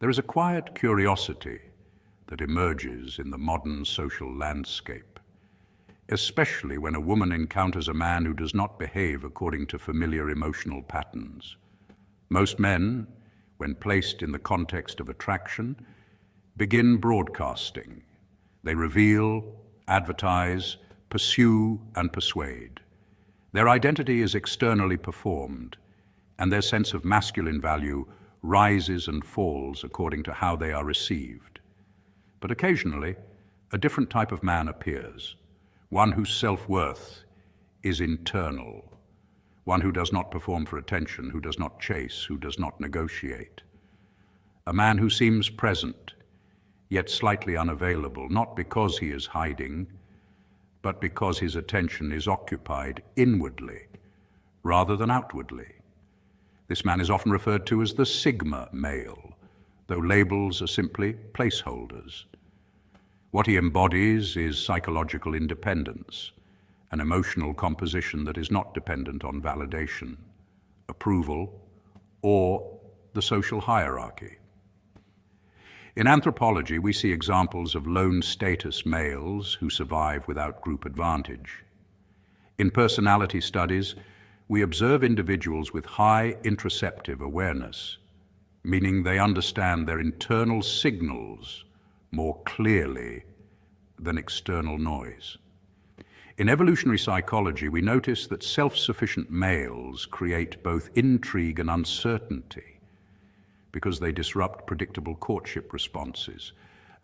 There is a quiet curiosity that emerges in the modern social landscape, especially when a woman encounters a man who does not behave according to familiar emotional patterns. Most men, when placed in the context of attraction, begin broadcasting. They reveal, advertise, pursue, and persuade. Their identity is externally performed, and their sense of masculine value rises and falls according to how they are received. But occasionally, a different type of man appears, one whose self-worth is internal, one who does not perform for attention, who does not chase, who does not negotiate. A man who seems present, yet slightly unavailable, not because he is hiding, but because his attention is occupied inwardly rather than outwardly. This man is often referred to as the Sigma male, though labels are simply placeholders. What he embodies is psychological independence, an emotional composition that is not dependent on validation, approval, or the social hierarchy. In anthropology, we see examples of lone status males who survive without group advantage. In personality studies, we observe individuals with high interoceptive awareness, meaning they understand their internal signals more clearly than external noise. In evolutionary psychology, we notice that self-sufficient males create both intrigue and uncertainty because they disrupt predictable courtship responses.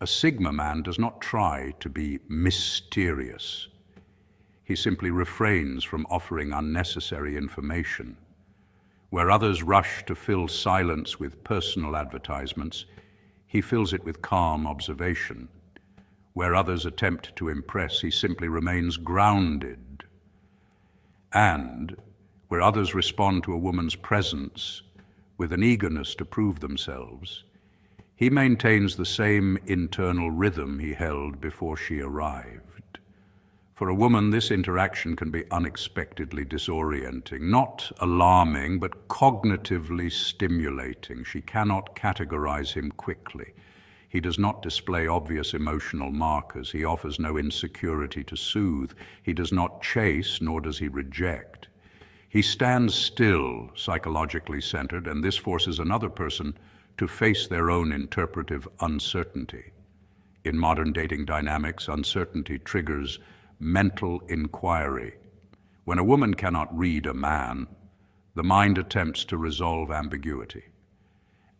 A Sigma man does not try to be mysterious. He simply refrains from offering unnecessary information. Where others rush to fill silence with personal advertisements, he fills it with calm observation. Where others attempt to impress, he simply remains grounded. And where others respond to a woman's presence with an eagerness to prove themselves, he maintains the same internal rhythm he held before she arrived. For a woman, this interaction can be unexpectedly disorienting, not alarming, but cognitively stimulating. She cannot categorize him quickly. He does not display obvious emotional markers. He offers no insecurity to soothe. He does not chase, nor does he reject. He stands still, psychologically centered, and this forces another person to face their own interpretive uncertainty. In modern dating dynamics, uncertainty triggers mental inquiry. When a woman cannot read a man, the mind attempts to resolve ambiguity.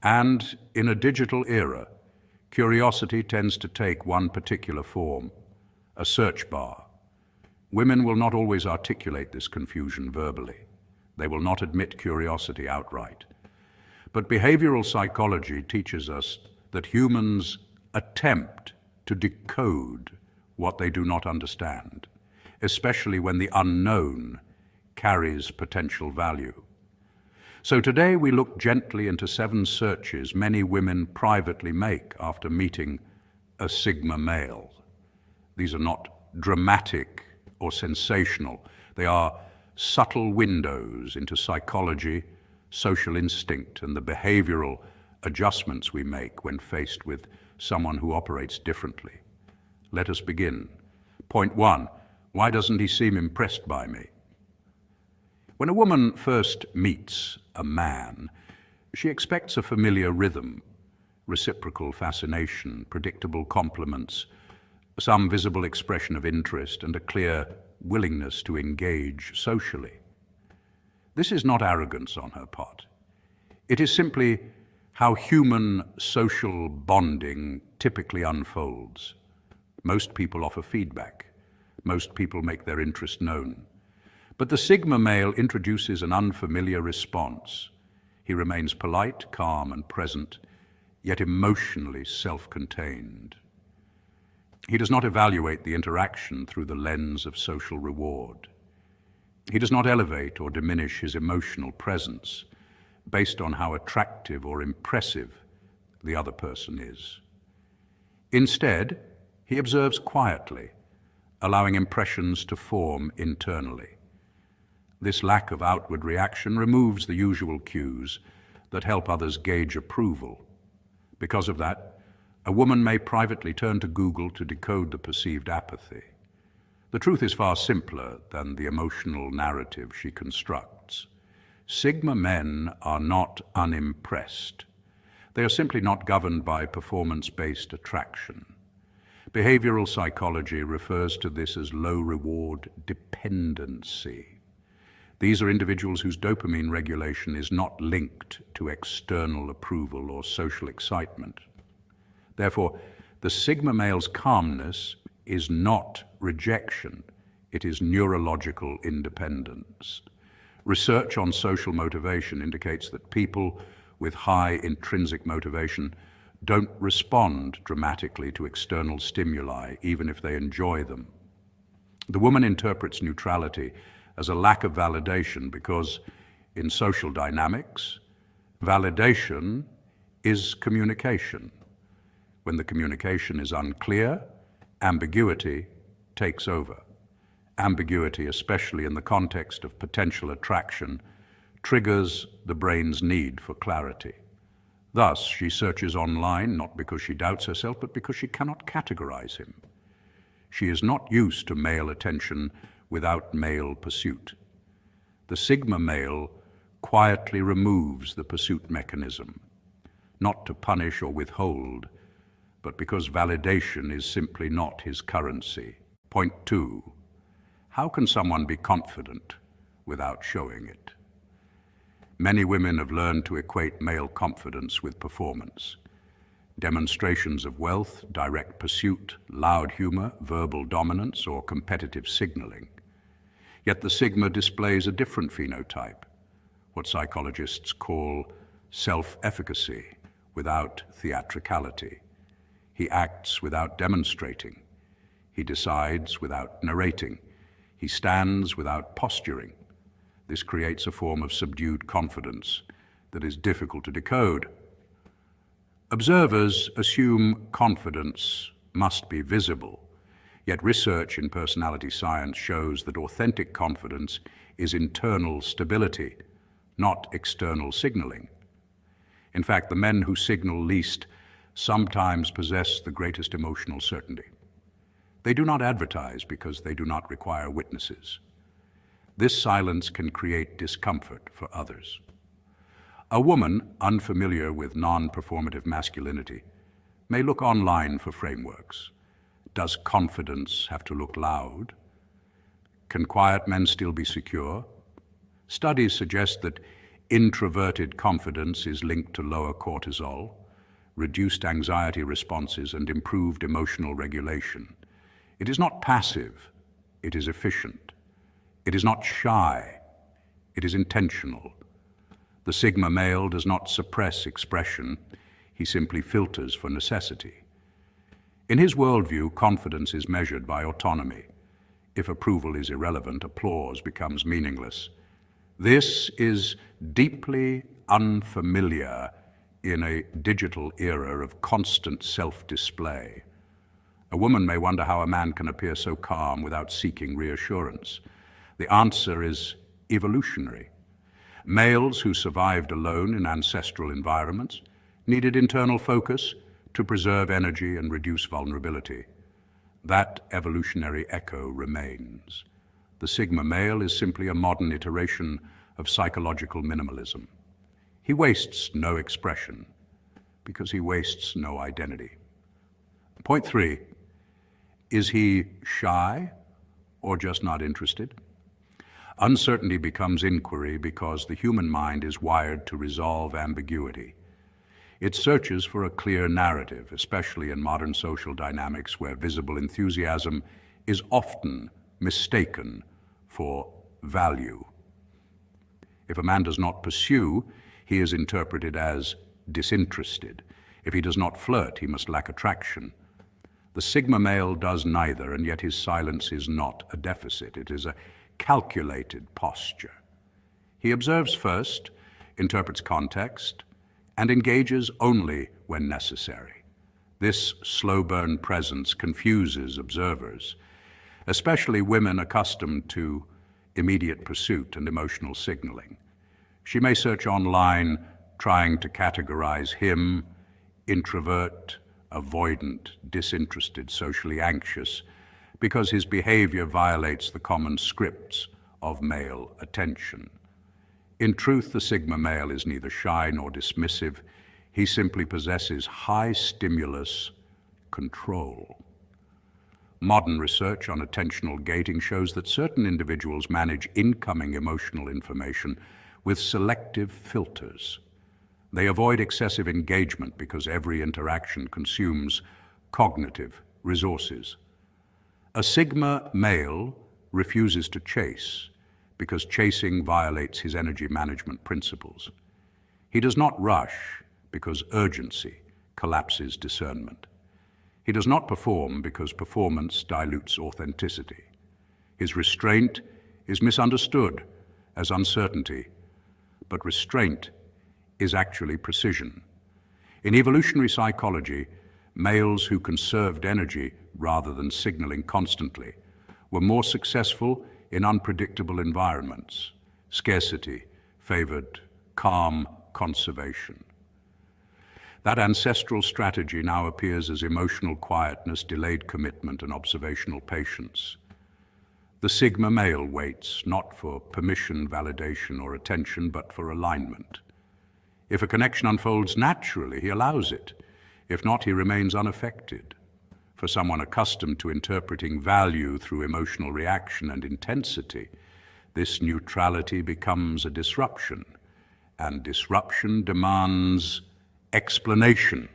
And in a digital era, curiosity tends to take one particular form, a search bar. Women will not always articulate this confusion verbally. They will not admit curiosity outright. But behavioral psychology teaches us that humans attempt to decode what they do not understand, especially when the unknown carries potential value. So today we look gently into 7 searches many women privately make after meeting a Sigma male. These are not dramatic or sensational. They are subtle windows into psychology, social instinct, and the behavioral adjustments we make when faced with someone who operates differently. Let us begin. Point 1, why doesn't he seem impressed by me? When a woman first meets a man, she expects a familiar rhythm, reciprocal fascination, predictable compliments, some visible expression of interest, and a clear willingness to engage socially. This is not arrogance on her part. It is simply how human social bonding typically unfolds. Most people offer feedback. Most people make their interest known. But the Sigma male introduces an unfamiliar response. He remains polite, calm, and present, yet emotionally self-contained. He does not evaluate the interaction through the lens of social reward. He does not elevate or diminish his emotional presence based on how attractive or impressive the other person is. Instead, he observes quietly, allowing impressions to form internally. This lack of outward reaction removes the usual cues that help others gauge approval. Because of that, a woman may privately turn to Google to decode the perceived apathy. The truth is far simpler than the emotional narrative she constructs. Sigma men are not unimpressed. They are simply not governed by performance-based attraction. Behavioral psychology refers to this as low-reward dependency. These are individuals whose dopamine regulation is not linked to external approval or social excitement. Therefore, the Sigma male's calmness is not rejection, it is neurological independence. Research on social motivation indicates that people with high intrinsic motivation don't respond dramatically to external stimuli, even if they enjoy them. The woman interprets neutrality as a lack of validation because, in social dynamics, validation is communication. When the communication is unclear, ambiguity takes over. Ambiguity, especially in the context of potential attraction, triggers the brain's need for clarity. Thus, she searches online not because she doubts herself, but because she cannot categorize him. She is not used to male attention without male pursuit. The Sigma male quietly removes the pursuit mechanism, not to punish or withhold, but because validation is simply not his currency. Point 2. How can someone be confident without showing it? Many women have learned to equate male confidence with performance. Demonstrations of wealth, direct pursuit, loud humor, verbal dominance, or competitive signaling. Yet the Sigma displays a different phenotype, what psychologists call self-efficacy without theatricality. He acts without demonstrating. He decides without narrating. He stands without posturing. This creates a form of subdued confidence that is difficult to decode. Observers assume confidence must be visible, yet research in personality science shows that authentic confidence is internal stability, not external signaling. In fact, the men who signal least sometimes possess the greatest emotional certainty. They do not advertise because they do not require witnesses. This silence can create discomfort for others. A woman unfamiliar with non-performative masculinity may look online for frameworks. Does confidence have to look loud? Can quiet men still be secure? Studies suggest that introverted confidence is linked to lower cortisol, reduced anxiety responses, and improved emotional regulation. It is not passive, it is efficient. It is not shy, it is intentional. The Sigma male does not suppress expression, he simply filters for necessity. In his worldview, confidence is measured by autonomy. If approval is irrelevant, applause becomes meaningless. This is deeply unfamiliar in a digital era of constant self-display. A woman may wonder how a man can appear so calm without seeking reassurance. The answer is evolutionary. Males who survived alone in ancestral environments needed internal focus to preserve energy and reduce vulnerability. That evolutionary echo remains. The Sigma male is simply a modern iteration of psychological minimalism. He wastes no expression because he wastes no identity. Point 3, is he shy or just not interested? Uncertainty becomes inquiry because the human mind is wired to resolve ambiguity. It searches for a clear narrative, especially in modern social dynamics where visible enthusiasm is often mistaken for value. If a man does not pursue, he is interpreted as disinterested. If he does not flirt, he must lack attraction. The Sigma male does neither, and yet his silence is not a deficit. It is a calculated posture. He observes first, interprets context, and engages only when necessary. This slow-burn presence confuses observers, especially women accustomed to immediate pursuit and emotional signaling. She may search online trying to categorize him introvert, avoidant, disinterested, socially anxious, because his behavior violates the common scripts of male attention. In truth, the Sigma male is neither shy nor dismissive. He simply possesses high stimulus control. Modern research on attentional gating shows that certain individuals manage incoming emotional information with selective filters. They avoid excessive engagement because every interaction consumes cognitive resources. A Sigma male refuses to chase because chasing violates his energy management principles. He does not rush because urgency collapses discernment. He does not perform because performance dilutes authenticity. His restraint is misunderstood as uncertainty, but restraint is actually precision. In evolutionary psychology, males who conserved energy rather than signaling constantly were more successful in unpredictable environments. Scarcity favored calm conservation. That ancestral strategy now appears as emotional quietness, delayed commitment, and observational patience. The Sigma male waits not for permission, validation, or attention, but for alignment. If a connection unfolds naturally, he allows it. If not, he remains unaffected. For someone accustomed to interpreting value through emotional reaction and intensity, this neutrality becomes a disruption, and disruption demands explanation,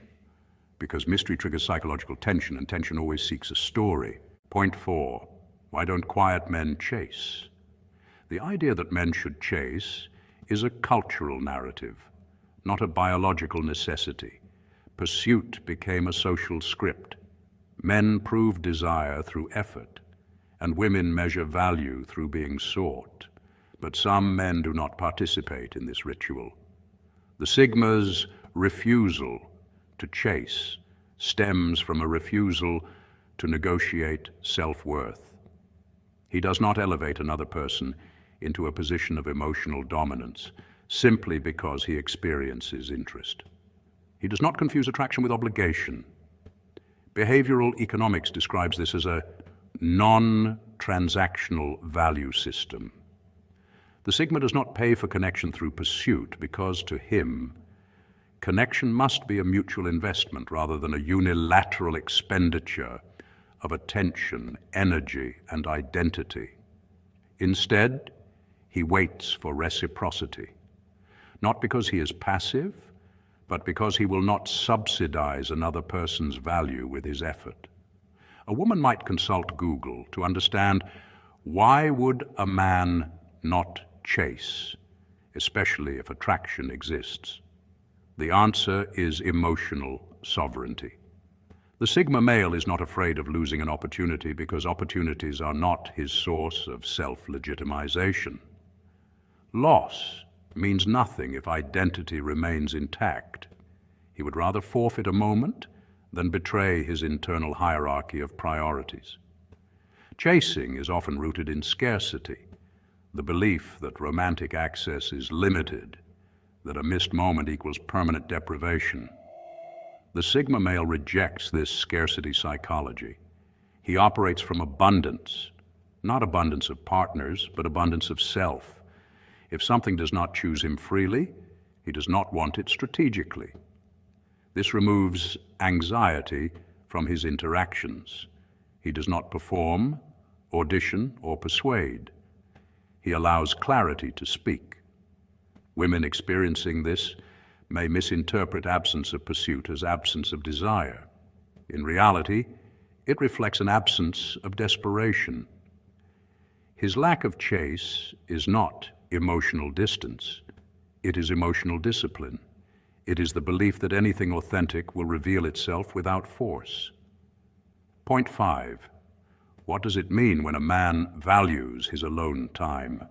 because mystery triggers psychological tension, and tension always seeks a story. Point 4. Why don't quiet men chase? The idea that men should chase is a cultural narrative, not a biological necessity. Pursuit became a social script. Men prove desire through effort, and women measure value through being sought. But some men do not participate in this ritual. The Sigma's refusal to chase stems from a refusal to negotiate self-worth. He does not elevate another person into a position of emotional dominance simply because he experiences interest. He does not confuse attraction with obligation. Behavioral economics describes this as a non-transactional value system. The Sigma does not pay for connection through pursuit because, to him, connection must be a mutual investment rather than a unilateral expenditure of attention, energy, and identity. Instead, he waits for reciprocity, not because he is passive, but because he will not subsidize another person's value with his effort. A woman might consult Google to understand, why would a man not chase, especially if attraction exists? The answer is emotional sovereignty. The Sigma male is not afraid of losing an opportunity because opportunities are not his source of self-legitimization. Loss means nothing if identity remains intact. He would rather forfeit a moment than betray his internal hierarchy of priorities. Chasing is often rooted in scarcity, the belief that romantic access is limited, that a missed moment equals permanent deprivation. The Sigma male rejects this scarcity psychology. He operates from abundance, not abundance of partners, but abundance of self. If something does not choose him freely, he does not want it strategically. This removes anxiety from his interactions. He does not perform, audition, or persuade. He allows clarity to speak. Women experiencing this may misinterpret absence of pursuit as absence of desire. In reality, it reflects an absence of desperation. His lack of chase is not emotional distance. It is emotional discipline. It is the belief that anything authentic will reveal itself without force. Point 5. What does it mean when a man values his alone time?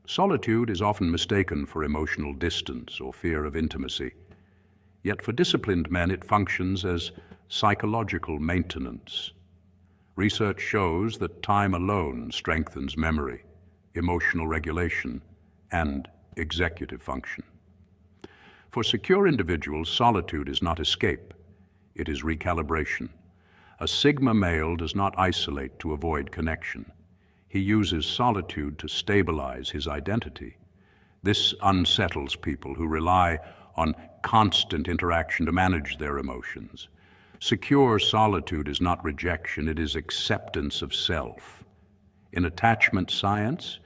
Solitude is often mistaken for emotional distance or fear of intimacy. Yet for disciplined men, it functions as psychological maintenance. Research shows that time alone strengthens memory, emotional regulation, and executive function. For secure individuals, solitude is not escape, it is recalibration. A Sigma male does not isolate to avoid connection. He uses solitude to stabilize his identity. This unsettles people who rely on constant interaction to manage their emotions. Secure solitude is not rejection, it is acceptance of self. In attachment science,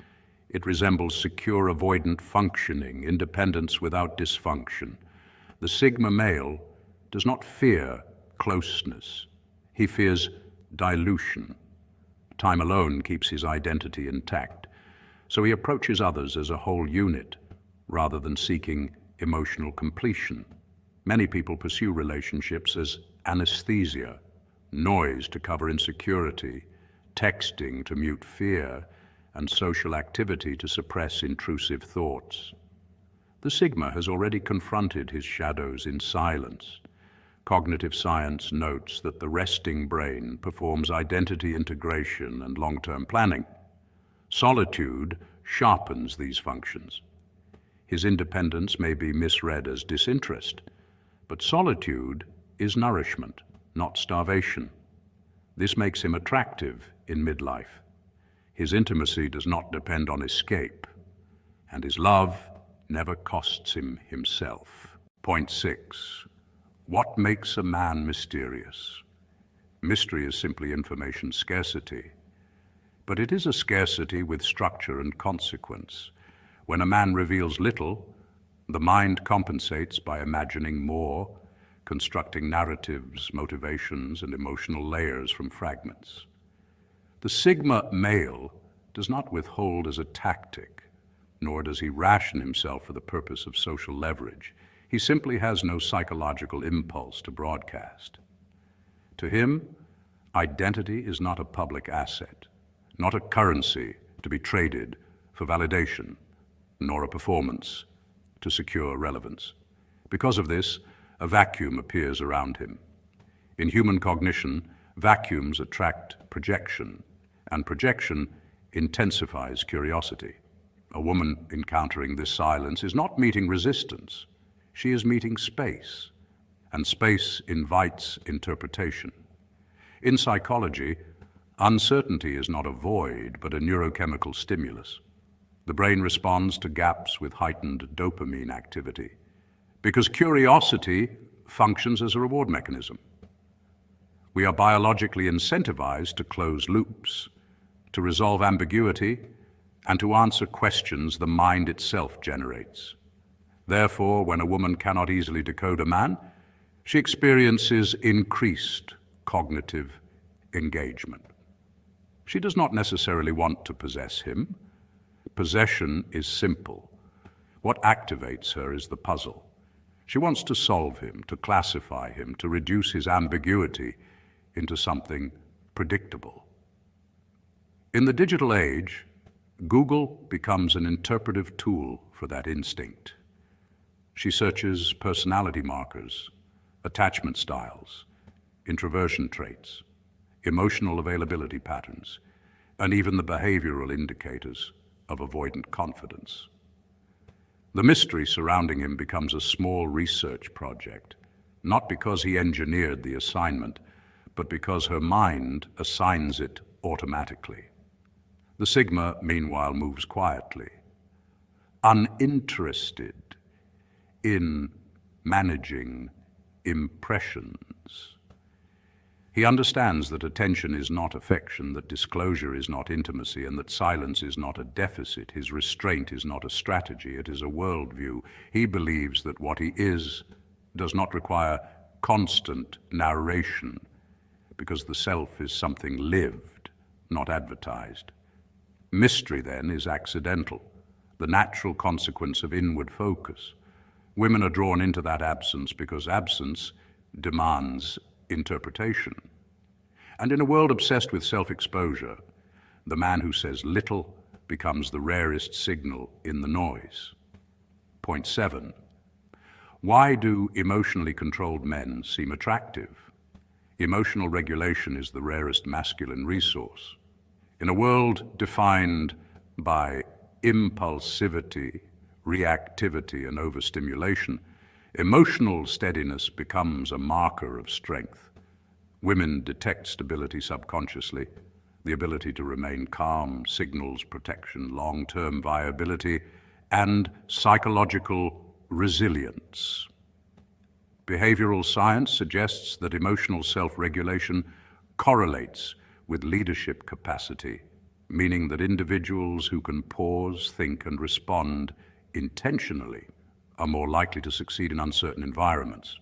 it resembles secure avoidant functioning, independence without dysfunction. The Sigma male does not fear closeness. He fears dilution. Time alone keeps his identity intact, so he approaches others as a whole unit rather than seeking emotional completion. Many people pursue relationships as anesthesia, noise to cover insecurity, texting to mute fear, and social activity to suppress intrusive thoughts. The Sigma has already confronted his shadows in silence. Cognitive science notes that the resting brain performs identity integration and long-term planning. Solitude sharpens these functions. His independence may be misread as disinterest, but solitude is nourishment, not starvation. This makes him attractive in midlife. His intimacy does not depend on escape, and his love never costs him himself. Point 6. What makes a man mysterious? Mystery is simply information scarcity, but it is a scarcity with structure and consequence. When a man reveals little, the mind compensates by imagining more, constructing narratives, motivations, and emotional layers from fragments. The Sigma male does not withhold as a tactic, nor does he ration himself for the purpose of social leverage. He simply has no psychological impulse to broadcast. To him, identity is not a public asset, not a currency to be traded for validation, nor a performance to secure relevance. Because of this, a vacuum appears around him. In human cognition, vacuums attract projection, and projection intensifies curiosity. A woman encountering this silence is not meeting resistance. She is meeting space, and space invites interpretation. In psychology, uncertainty is not a void, but a neurochemical stimulus. The brain responds to gaps with heightened dopamine activity, because curiosity functions as a reward mechanism. We are biologically incentivized to close loops, to resolve ambiguity, and to answer questions the mind itself generates. Therefore, when a woman cannot easily decode a man, she experiences increased cognitive engagement. She does not necessarily want to possess him. Possession is simple. What activates her is the puzzle. She wants to solve him, to classify him, to reduce his ambiguity into something predictable. In the digital age, Google becomes an interpretive tool for that instinct. She searches personality markers, attachment styles, introversion traits, emotional availability patterns, and even the behavioral indicators of avoidant confidence. The mystery surrounding him becomes a small research project, not because he engineered the assignment, but because her mind assigns it automatically. The Sigma, meanwhile, moves quietly, uninterested in managing impressions. He understands that attention is not affection, that disclosure is not intimacy, and that silence is not a deficit. His restraint is not a strategy, it is a worldview. He believes that what he is does not require constant narration, because the self is something lived, not advertised. Mystery, then, is accidental, the natural consequence of inward focus. Women are drawn into that absence because absence demands interpretation. And in a world obsessed with self-exposure, the man who says little becomes the rarest signal in the noise. Point 7. Why do emotionally controlled men seem attractive? Emotional regulation is the rarest masculine resource. In a world defined by impulsivity, reactivity, and overstimulation, Emotional steadiness becomes a marker of strength. Women detect stability subconsciously. The ability to remain calm signals protection, long-term viability, and psychological resilience. Behavioral science suggests that emotional self-regulation correlates with leadership capacity, meaning that individuals who can pause, think, and respond intentionally are more likely to succeed in uncertain environments.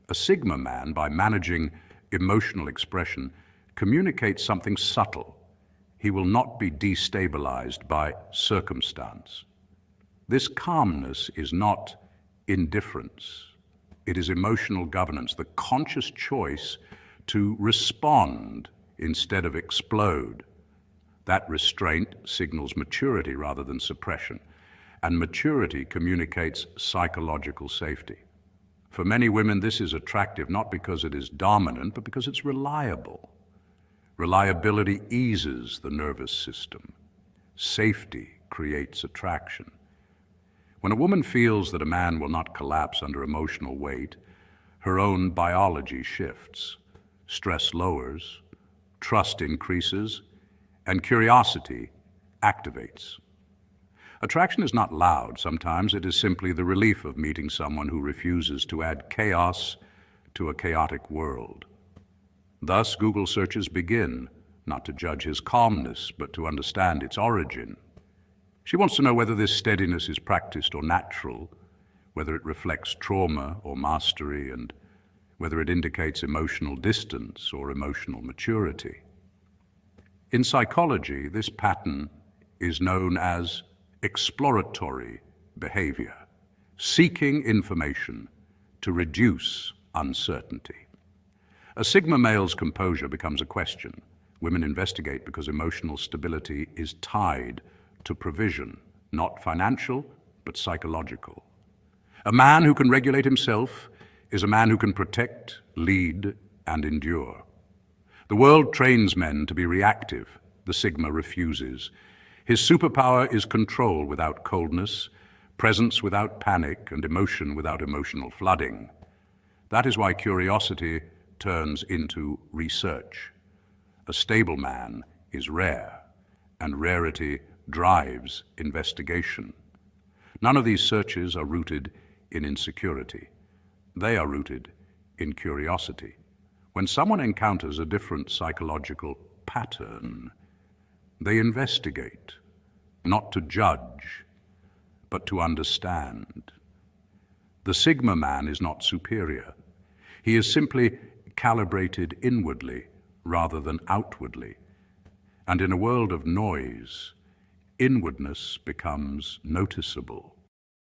A Sigma man, by managing emotional expression, communicates something subtle. He will not be destabilized by circumstance. This calmness is not indifference. It is emotional governance, the conscious choice to respond instead of explode. That restraint signals maturity rather than suppression, and maturity communicates psychological safety. For many women, this is attractive not because it is dominant, but because it's reliable. Reliability eases the nervous system. Safety creates attraction. When a woman feels that a man will not collapse under emotional weight, her own biology shifts. Stress lowers, trust increases, and curiosity activates. Attraction is not loud. Sometimes it is simply the relief of meeting someone who refuses to add chaos to a chaotic world. Thus, Google searches begin, not to judge his calmness, but to understand its origin. She wants to know whether this steadiness is practiced or natural, whether it reflects trauma or mastery, and whether it indicates emotional distance or emotional maturity. In psychology, this pattern is known as exploratory behavior, seeking information to reduce uncertainty. A Sigma male's composure becomes a question. Women investigate because emotional stability is tied to provision, not financial, but psychological. A man who can regulate himself is a man who can protect, lead, and endure. The world trains men to be reactive. The Sigma refuses. His superpower is control without coldness, presence without panic, and emotion without emotional flooding. That is why curiosity turns into research. A stable man is rare, and rarity drives investigation. None of these searches are rooted in insecurity. They are rooted in curiosity. When someone encounters a different psychological pattern, they investigate, not to judge, but to understand. The Sigma man is not superior. He is simply calibrated inwardly rather than outwardly. And in a world of noise, inwardness becomes noticeable.